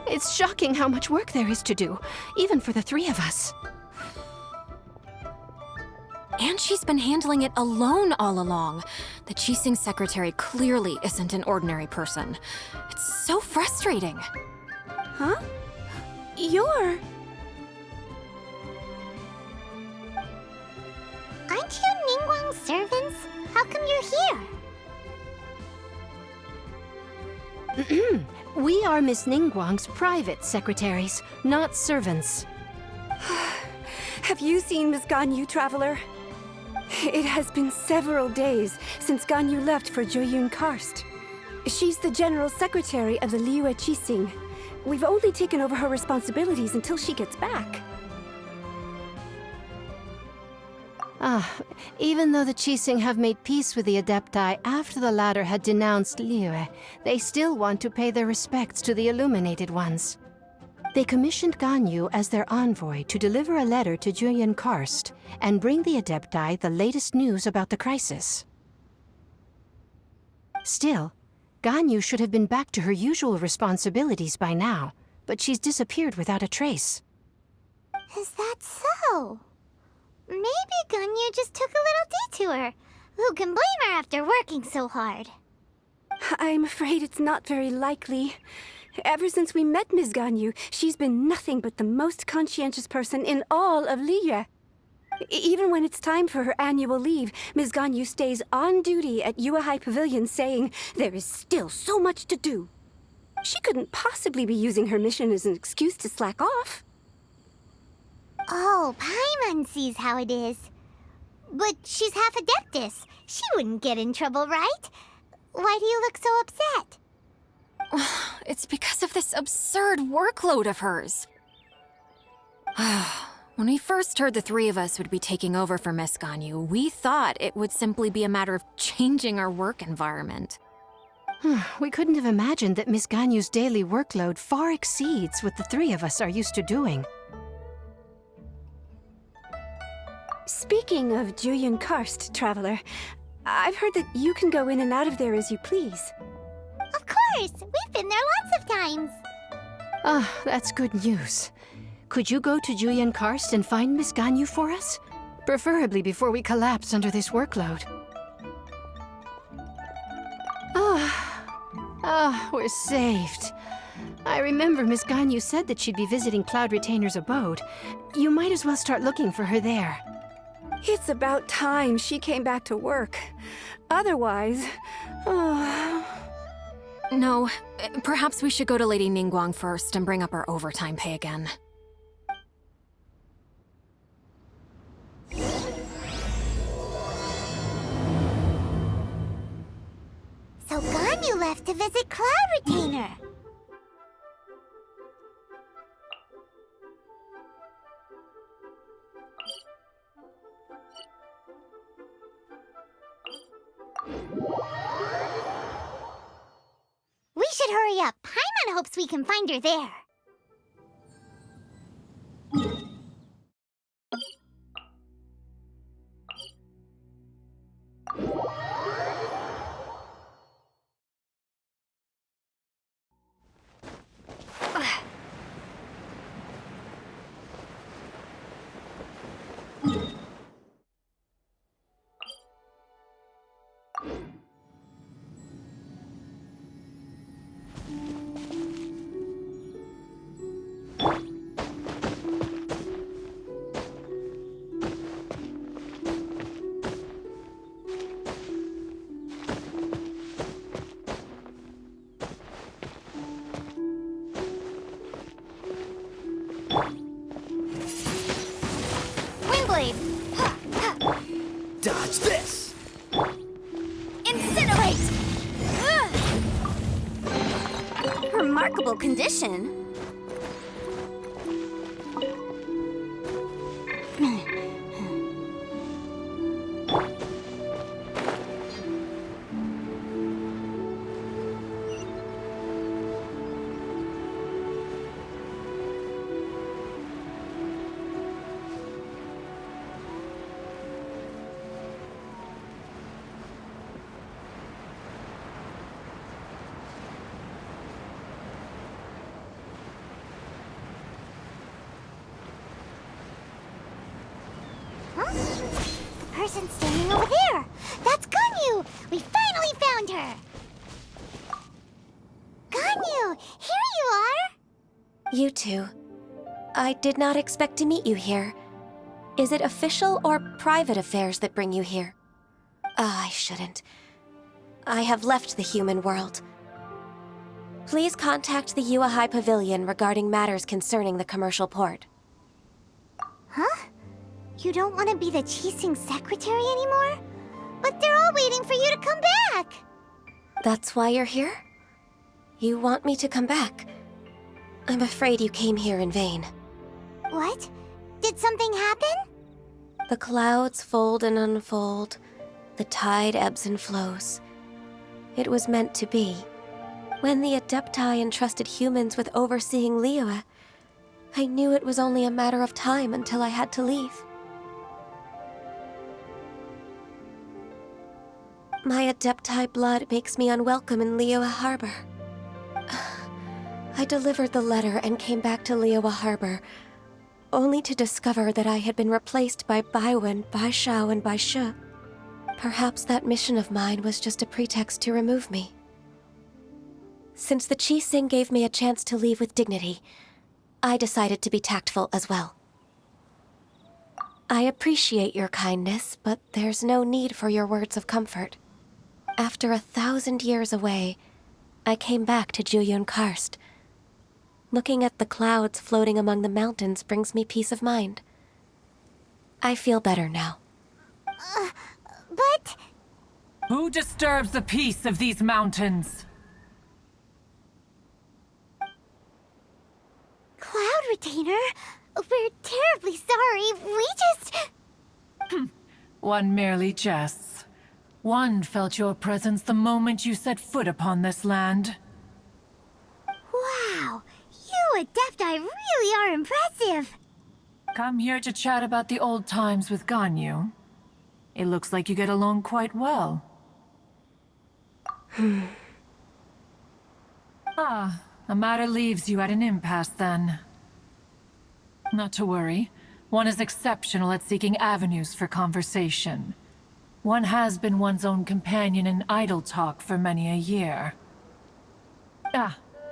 It's shocking how much work there is to do, even for the three of us. And she's been handling it alone all along. The Qixing secretary clearly isn't an ordinary person. It's so frustrating. Huh? You're... Aren't you Ningguang's servants? How come you're here? We are Miss Ningguang's private secretaries, not servants. Have you seen Miss Ganyu, Traveler? It has been several days since Ganyu left for Jueyun Karst. She's the general secretary of the Liyue Qixing. We've only taken over her responsibilities until she gets back. Even though the Qixing have made peace with the Adepti after the latter had denounced Liyue, they still want to pay their respects to the Illuminated Ones. They commissioned Ganyu as their envoy to deliver a letter to Jueyun Karst and bring the Adepti the latest news about the crisis. Still, Ganyu should have been back to her usual responsibilities by now, but she's disappeared without a trace. Is that so? Maybe Ganyu just took a little detour. Who can blame her after working so hard? I'm afraid it's not very likely. Ever since we met Ms. Ganyu, she's been nothing but the most conscientious person in all of Liyue. Even when it's time for her annual leave, Ms. Ganyu stays on duty at Yuehai Pavilion saying there is still so much to do. She couldn't possibly be using her mission as an excuse to slack off. Oh, Paimon sees how it is. But she's half Adeptus. She wouldn't get in trouble, right? Why do you look so upset? It's because of this absurd workload of hers. When we first heard the three of us would be taking over for Miss Ganyu, we thought it would simply be a matter of changing our work environment. We couldn't have imagined that Miss Ganyu's daily workload far exceeds what the three of us are used to doing. Speaking of Jueyun Karst, Traveler, I've heard that you can go in and out of there as you please. Of course! We've been there lots of times! That's good news. Could you go to Jueyun Karst and find Miss Ganyu for us? Preferably before we collapse under this workload. We're saved. I remember Miss Ganyu said that she'd be visiting Cloud Retainer's abode. You might as well start looking for her there. It's about time she came back to work. Otherwise... No, perhaps we should go to Lady Ningguang first and bring up our overtime pay again. So Ganyu left to visit Cloud Retainer. We should hurry up. Paimon hopes we can find her there. What's this? Incinerate! Ugh. Remarkable condition. Huh? The person standing over there! That's Ganyu! We finally found her! Ganyu! Here you are! You two. I did not expect to meet you here. Is it official or private affairs that bring you here? I shouldn't. I have left the human world. Please contact the Yua High Pavilion regarding matters concerning the commercial port. Huh? You don't want to be the Qixing secretary anymore? But they're all waiting for you to come back! That's why you're here? You want me to come back? I'm afraid you came here in vain. What? Did something happen? The clouds fold and unfold. The tide ebbs and flows. It was meant to be. When the Adepti entrusted humans with overseeing Liyue, I knew it was only a matter of time until I had to leave. My Adepti blood makes me unwelcome in Liyue Harbor. I delivered the letter and came back to Liyue Harbor, only to discover that I had been replaced by Baiwen, Baishao, and Baishu. Perhaps that mission of mine was just a pretext to remove me. Since the Qixing gave me a chance to leave with dignity, I decided to be tactful as well. I appreciate your kindness, but there's no need for your words of comfort. After 1,000 years away, I came back to Juyun Karst. Looking at the clouds floating among the mountains brings me peace of mind. I feel better now. But... Who disturbs the peace of these mountains? Cloud Retainer? We're terribly sorry. We just... One merely jests. One felt your presence the moment you set foot upon this land. Wow. You Adepti really are impressive. Come here to chat about the old times with Ganyu. It looks like you get along quite well. A matter leaves you at an impasse then. Not to worry. One is exceptional at seeking avenues for conversation. One has been one's own companion in idle talk for many a year.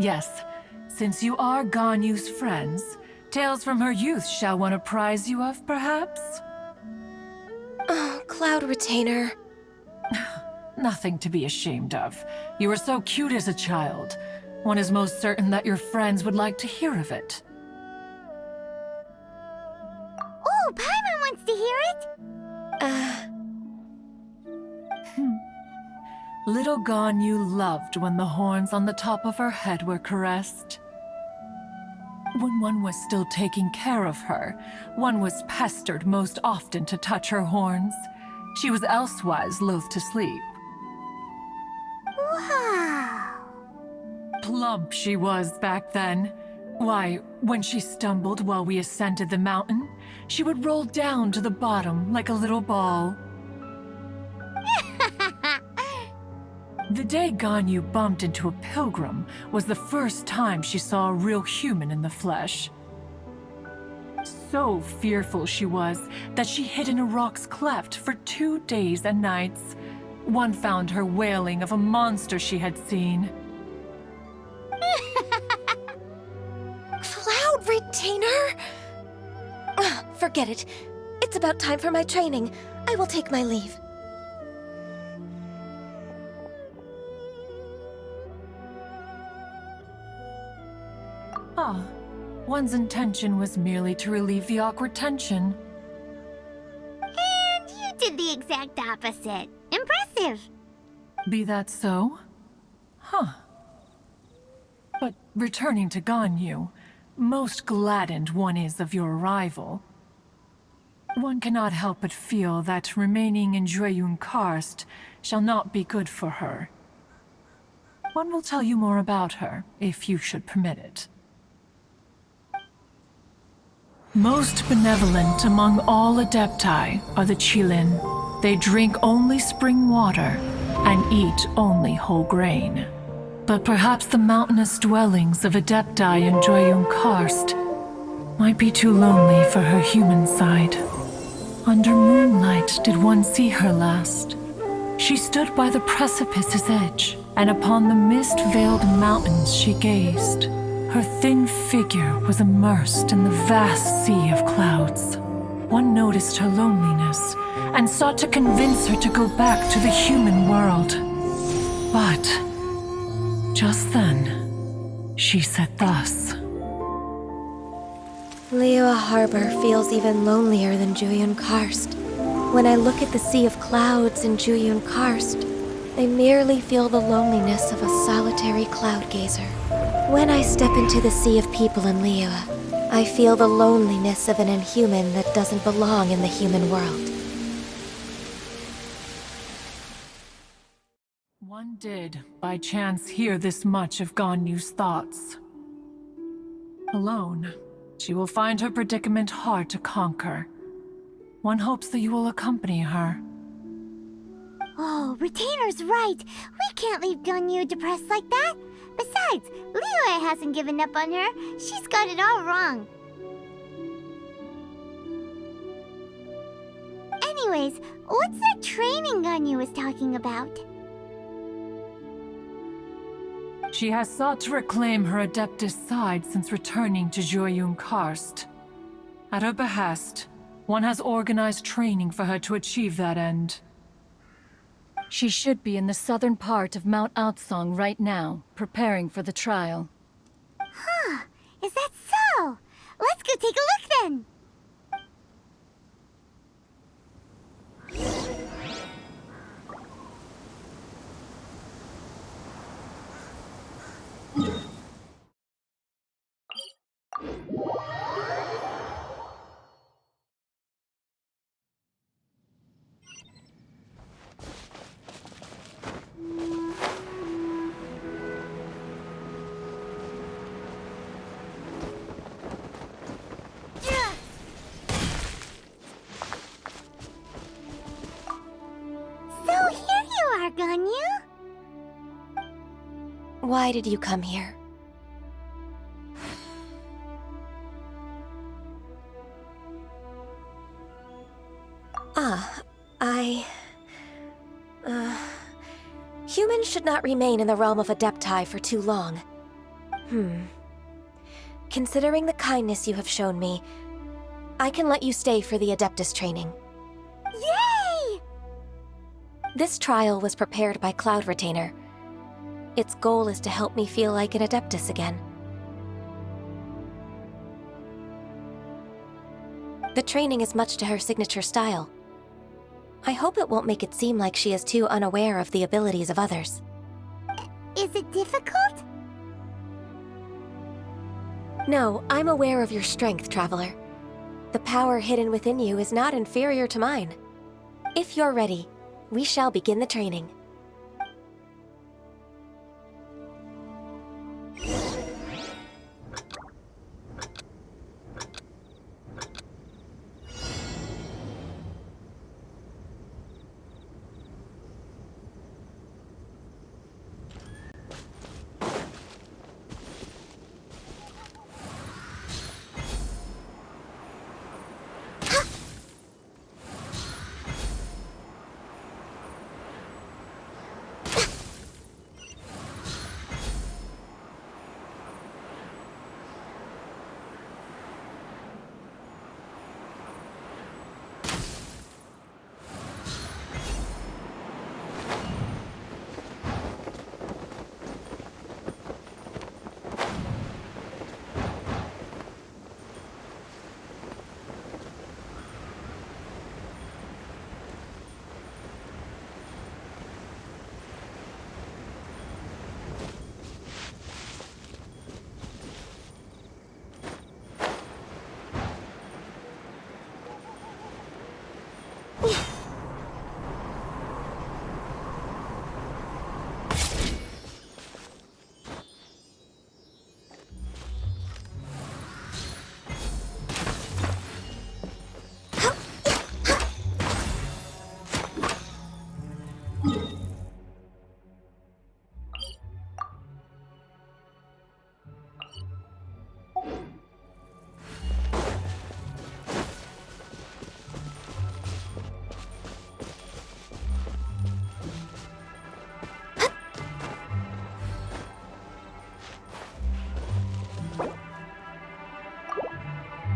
Yes. Since you are Ganyu's friends, tales from her youth shall one apprise you of, perhaps? Oh, Cloud Retainer. Nothing to be ashamed of. You were so cute as a child. One is most certain that your friends would like to hear of it. Oh, Paimon wants to hear it! Little Ganyu loved when the horns on the top of her head were caressed. When one was still taking care of her, one was pestered most often to touch her horns. She was elsewise loath to sleep. Wow. Plump she was back then. Why, when she stumbled while we ascended the mountain, she would roll down to the bottom like a little ball. The day Ganyu bumped into a pilgrim was the first time she saw a real human in the flesh. So fearful she was that she hid in a rock's cleft for 2 days and nights. One found her wailing of a monster she had seen. Cloud Retainer? Forget it. It's about time for my training. I will take my leave. One's intention was merely to relieve the awkward tension. And you did the exact exact opposite. Impressive. Be that so? Huh. But returning to Ganyu, most gladdened one is of your arrival. One cannot help but feel that remaining in Jueyun Karst shall not be good for her. One will tell you more about her, if you should permit it. Most benevolent among all Adepti are the Qilin. They drink only spring water and eat only whole grain. But perhaps the mountainous dwellings of Adepti in Jueyun Karst might be too lonely for her human side. Under moonlight did one see her last. She stood by the precipice's edge, and upon the mist-veiled mountains she gazed. Her thin figure was immersed in the vast sea of clouds. One noticed her loneliness, and sought to convince her to go back to the human world. But just then, she said thus. Liyue Harbor feels even lonelier than Jueyun Karst. When I look at the sea of clouds in Jueyun Karst, I merely feel the loneliness of a solitary cloud gazer. When I step into the sea of people in Liyue, I feel the loneliness of an inhuman that doesn't belong in the human world. One did, by chance, hear this much of Ganyu's thoughts. Alone, she will find her predicament hard to conquer. One hopes that you will accompany her. Oh, Retainer's right. We can't leave Ganyu depressed like that. Besides, Liyue hasn't given up on her. She's got it all wrong. Anyways, what's that training Ganyu was talking about? She has sought to reclaim her Adeptus side since returning to Jueyun Karst. At her behest, one has organized training for her to achieve that end. She should be in the southern part of Mount Aotsong right now, preparing for the trial. Huh, is that so? Let's go take a look then. So here you are, Ganyu. Why did you come here? Humans should not remain in the realm of Adepti for too long. Considering the kindness you have shown me, I can let you stay for the Adeptus training. Yay! This trial was prepared by Cloud Retainer. Its goal is to help me feel like an Adeptus again. The training is much to her signature style. I hope it won't make it seem like she is too unaware of the abilities of others. Is it difficult? No, I'm aware of your strength, Traveler. The power hidden within you is not inferior to mine. If you're ready, we shall begin the training.